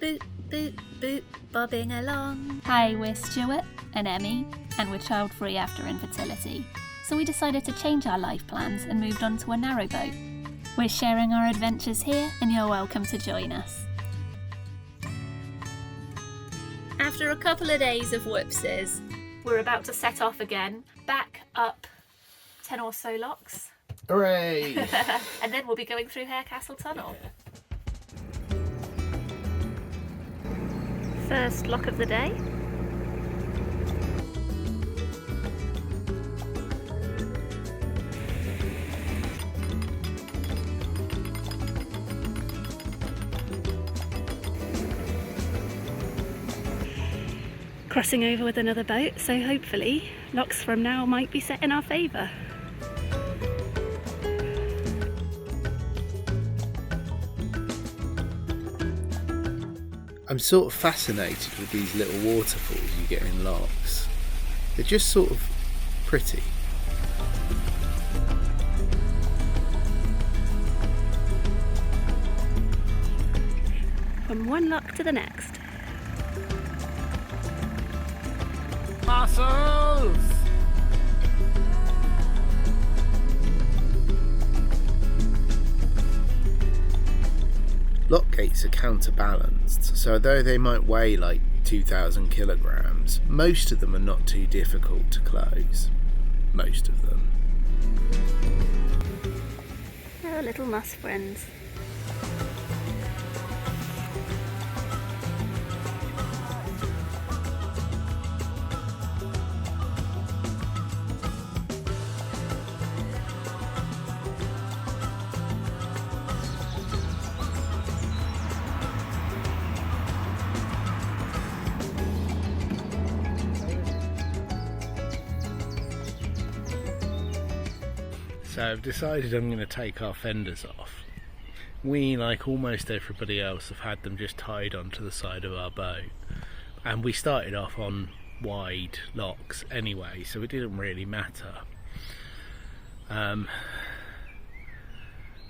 boot, boot, boot, bobbing along. Hi, we're Stuart and Emmie, and we're child-free after infertility. So we decided to change our life plans and moved on to a narrowboat. We're sharing our adventures here, and you're welcome to join us. After a couple of days of whoopses, we're about to set off again, back up 10 or so locks. Hooray! And then we'll be going through Harecastle Tunnel. Yeah. First lock of the day. Crossing over with another boat, so hopefully locks from now might be set in our favour. I'm sort of fascinated with these little waterfalls you get in lochs. They're just sort of pretty. From one lock to the next. Mussels! Lock gates are counterbalanced, so although they might weigh like 2,000 kilograms, most of them are not too difficult to close. Most of them. Oh, little muss friends. So I've decided I'm going to take our fenders off. We, like almost everybody else, have had them just tied onto the side of our boat. And we started off on wide locks anyway, so it didn't really matter. But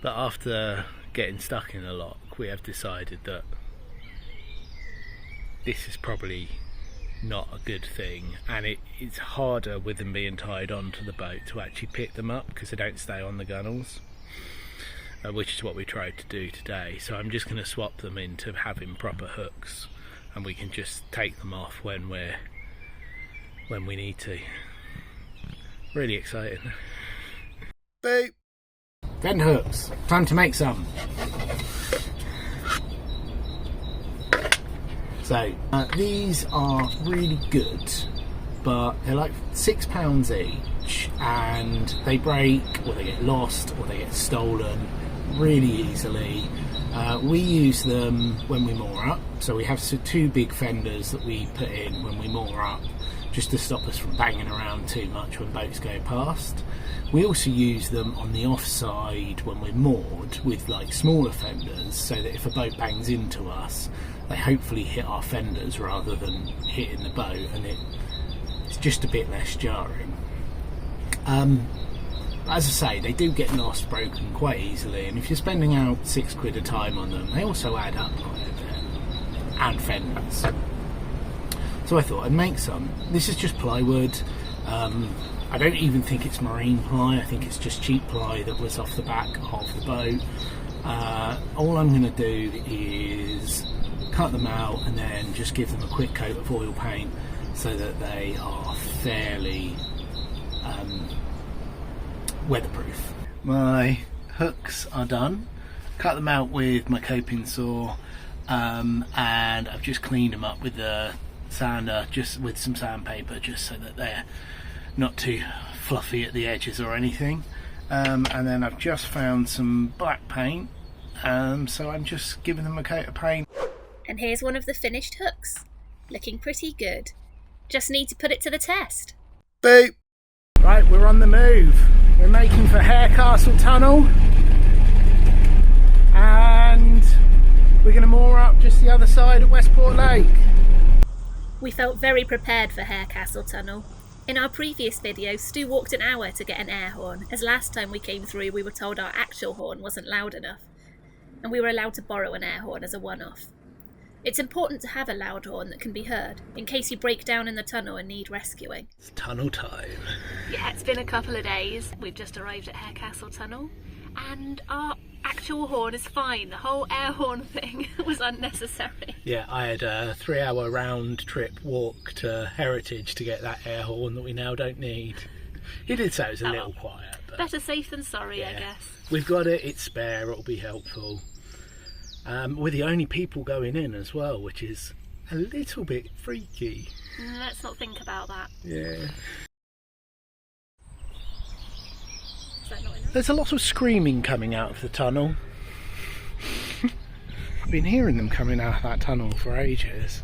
after getting stuck in a lock, we have decided that this is probably not a good thing, and it's harder with them being tied onto the boat to actually pick them up because they don't stay on the gunnels, which is what we tried to do today. So I'm just going to swap them into having proper hooks, and we can just take them off when we need to. Really exciting. Boop. Fender hooks, time to make some. So these are really good, but they're like £6 each, and they break or they get lost or they get stolen really easily. We use them when we moor up, so we have two big fenders that we put in when we moor up just to stop us from banging around too much when boats go past. We also use them on the offside when we're moored with like smaller fenders, so that if a boat bangs into us, they hopefully hit our fenders rather than hitting the boat, and it's just a bit less jarring. As I say, they do get lost, broken quite easily, and if you're spending out £6 a time on them, they also add up quite a bit. And fenders. So I thought I'd make some. This is just plywood. I don't even think it's marine ply, I think it's just cheap ply that was off the back of the boat. All I'm going to do is cut them out and then just give them a quick coat of oil paint so that they are fairly weatherproof. My hooks are done. Cut them out with my coping saw, and I've just cleaned them up with the sander, just with some sandpaper, just so that they're not too fluffy at the edges or anything. And then I've just found some black paint, so I'm just giving them a coat of paint. And here's one of the finished hooks. Looking pretty good. Just need to put it to the test. Boop! Right, we're on the move. We're making for Harecastle Tunnel. And we're going to moor up just the other side at Westport Lake. We felt very prepared for Harecastle Tunnel. In our previous video, Stu walked an hour to get an air horn, as last time we came through we were told our actual horn wasn't loud enough, and we were allowed to borrow an air horn as a one-off. It's important to have a loud horn that can be heard, in case you break down in the tunnel and need rescuing. It's tunnel time. Yeah, it's been a couple of days. We've just arrived at Harecastle Tunnel, and our actual horn is fine. The whole air horn thing was unnecessary. Yeah, I had a 3-hour round trip walk to Heritage to get that air horn that we now don't need. He did say it was a little quiet. But better safe than sorry, yeah, I guess. We've got it, it's spare, it'll be helpful. We're the only people going in as well, which is a little bit freaky. Let's not think about that. Yeah. Is that not enough? There's a lot of screaming coming out of the tunnel. I've been hearing them coming out of that tunnel for ages.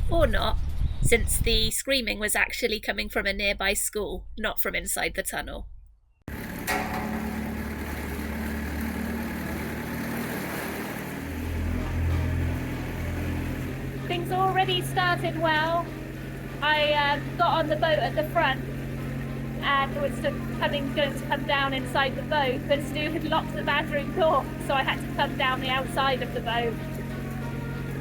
Or not, since the screaming was actually coming from a nearby school, not from inside the tunnel. Things already started well. I got on the boat at the front and was going to come down inside the boat, but Stu had locked the bathroom door, so I had to come down the outside of the boat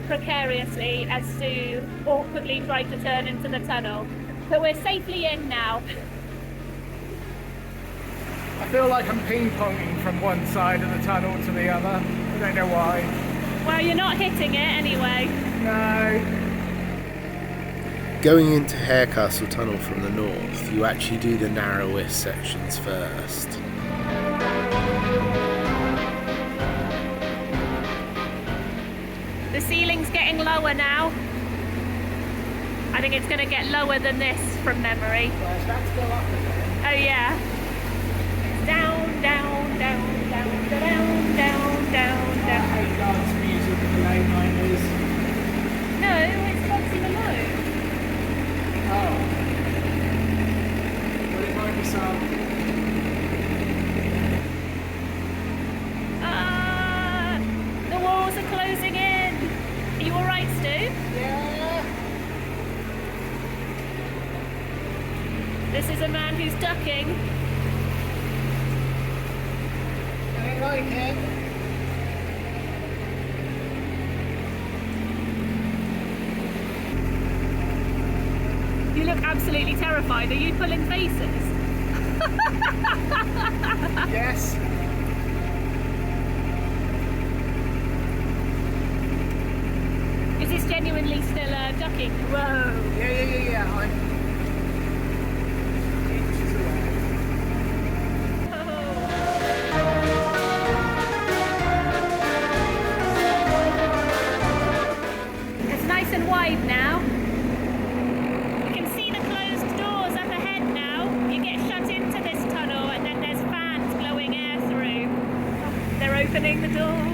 precariously as Stu awkwardly tried to turn into the tunnel. But we're safely in now. I feel like I'm ping-ponging from one side of the tunnel to the other. I don't know why. Well, you're not hitting it anyway. No. Going into Harecastle Tunnel from the north, you actually do the narrowest sections first. The ceiling's getting lower now. I think it's going to get lower than this from memory. Well, that's go up again. Oh yeah. Down, down, down, down, down, down, down, I down. hate dance music in the late 90s. No, it's Foxy Below. Oh. Well, it might be some. The walls are closing in. Are you alright, Stu? Yeah. This is a man who's ducking. I don't like it. You look absolutely terrified. Are you pulling faces? Yes. Is this genuinely still ducking? Whoa. Yeah. I'm inches away. It's nice and wide now. You can see the closed doors up ahead now. You get shut into this tunnel and then there's fans blowing air through. They're opening the doors.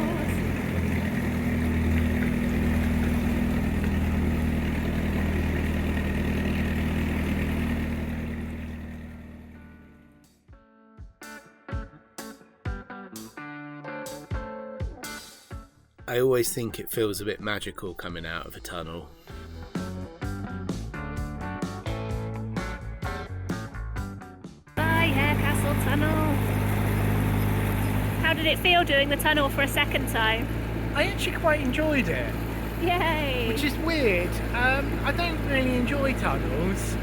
I always think it feels a bit magical coming out of a tunnel. Bye, Harecastle Tunnel. How did it feel doing the tunnel for a second time? I actually quite enjoyed it, Yay! which is weird. I don't really enjoy tunnels,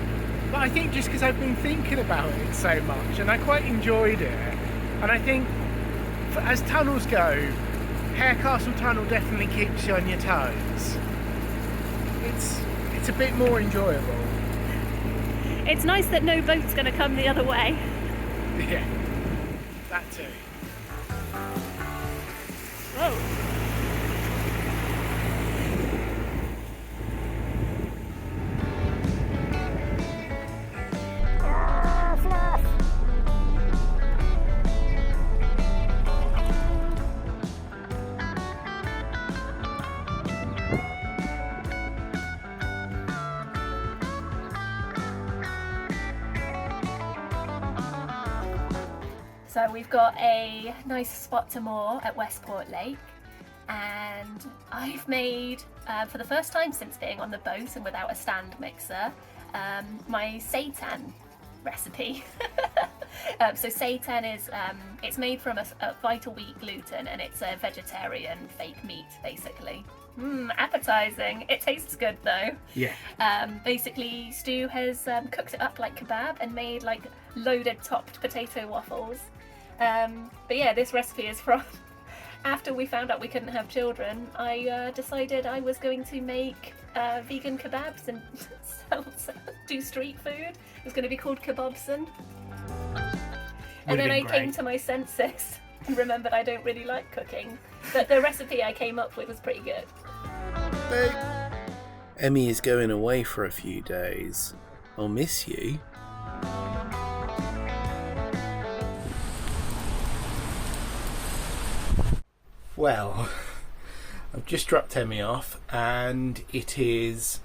but I think just because I've been thinking about it so much, and I quite enjoyed it. And I think, as tunnels go, Harecastle Tunnel definitely keeps you on your toes. It's a bit more enjoyable. It's nice that no boat's going to come the other way. Yeah, that too. Whoa! So we've got a nice spot to moor at Westport Lake, and I've made, for the first time since being on the boat and without a stand mixer, my seitan recipe. So seitan is it's made from a vital wheat gluten, and it's a vegetarian fake meat, basically. Appetizing. It tastes good though. Yeah. Basically, Stu has cooked it up like kebab and made like loaded topped potato waffles. But yeah, this recipe is from after we found out we couldn't have children. I decided I was going to make vegan kebabs and do street food. It was going to be called Kebabson. And then I came to my senses and remembered I don't really like cooking. But the recipe I came up with was pretty good. Emmie is going away for a few days. I'll miss you. Well, I've just dropped Emmie off and it is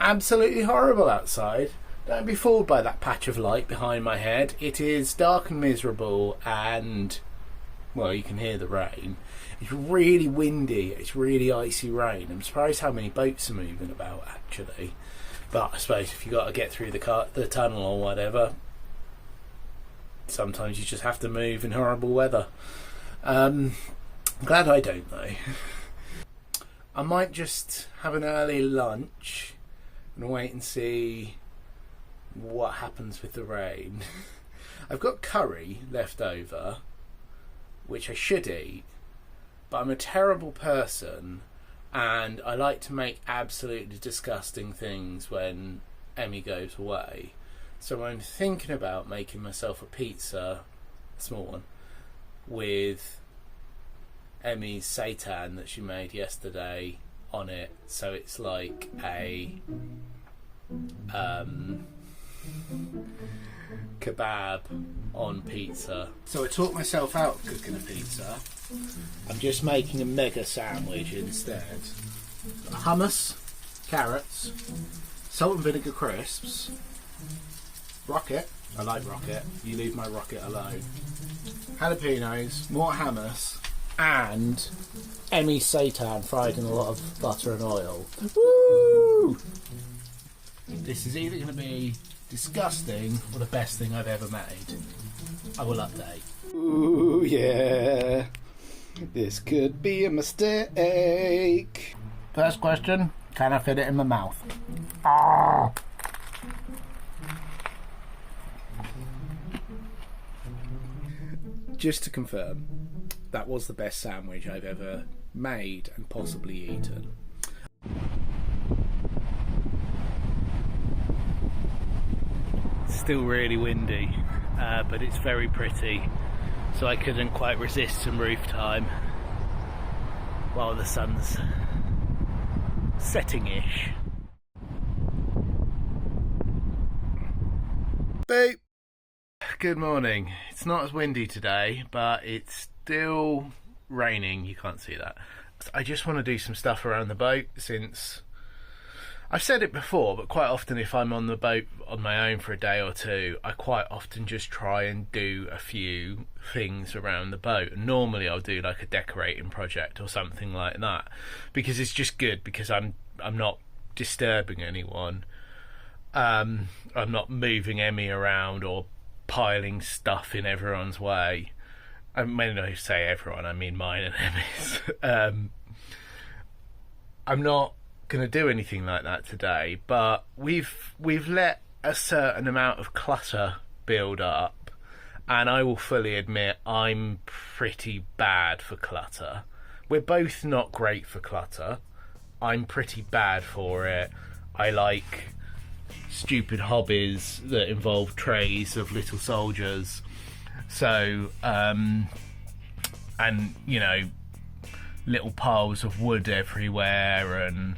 absolutely horrible outside. Don't be fooled by that patch of light behind my head. It is dark and miserable and, well, you can hear the rain. It's really windy, it's really icy rain. I'm surprised how many boats are moving about actually. But I suppose if you've got to get through the tunnel or whatever, sometimes you just have to move in horrible weather. I'm glad I don't though. I might just have an early lunch and wait and see what happens with the rain. I've got curry left over, which I should eat, but I'm a terrible person and I like to make absolutely disgusting things when Emmie goes away. So I'm thinking about making myself a pizza, a small one, with Emmie's seitan that she made yesterday on it, so it's like a kebab on pizza. So I taught myself out cooking a pizza. I'm just making a mega sandwich instead. Hummus, carrots, salt and vinegar crisps, rocket, I like rocket, you leave my rocket alone, jalapenos, more hummus, and Emmie's seitan fried in a lot of butter and oil. Woo! This is either going to be disgusting or the best thing I've ever made. I will update. Ooh, yeah. This could be a mistake. First question, can I fit it in my mouth? Ah. Just to confirm, that was the best sandwich I've ever made and possibly eaten. Still really windy, but it's very pretty, so I couldn't quite resist some roof time while the sun's setting-ish. Beep! Good morning. It's not as windy today, but it's still raining. You can't see that. I just want to do some stuff around the boat, since I've said it before, but quite often if I'm on the boat on my own for a day or two, I quite often just try and do a few things around the boat. And normally I'll do like a decorating project or something like that, because it's just good, because I'm not disturbing anyone. I'm not moving Emmie around or piling stuff in everyone's way. I mean, I say everyone, I mean mine and Emmie's. I'm not going to do anything like that today, but we've let a certain amount of clutter build up, and I will fully admit I'm pretty bad for clutter. We're both not great for clutter. I'm pretty bad for it. I like stupid hobbies that involve trays of little soldiers, so and you know, little piles of wood everywhere and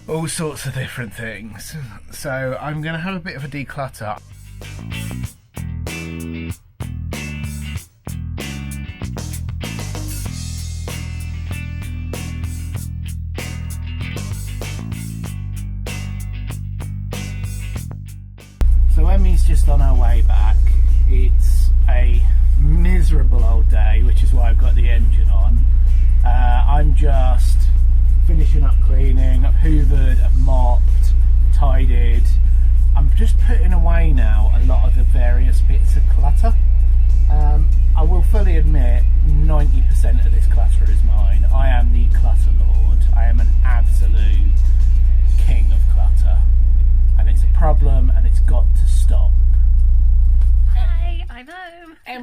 all sorts of different things. So I'm going to have a bit of a declutter. So Emmie's just on her way back. It's a miserable old day, which is why I've got the engine on. I'm just finishing up cleaning. I've hoovered, I've mopped, tidied. I'm just putting away now a lot of the various bits of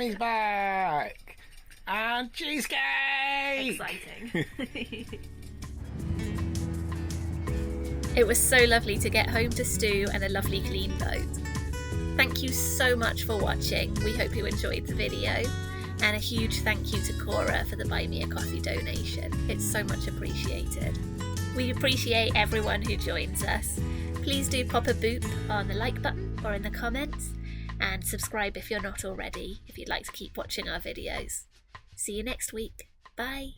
Emmy's back! And cheesecake! Exciting. It was so lovely to get home to Stu and a lovely clean boat. Thank you so much for watching. We hope you enjoyed the video. And a huge thank you to Cora for the Buy Me a Coffee donation. It's so much appreciated. We appreciate everyone who joins us. Please do pop a boop on the like button or in the comments, and subscribe if you're not already, if you'd like to keep watching our videos. See you next week. Bye.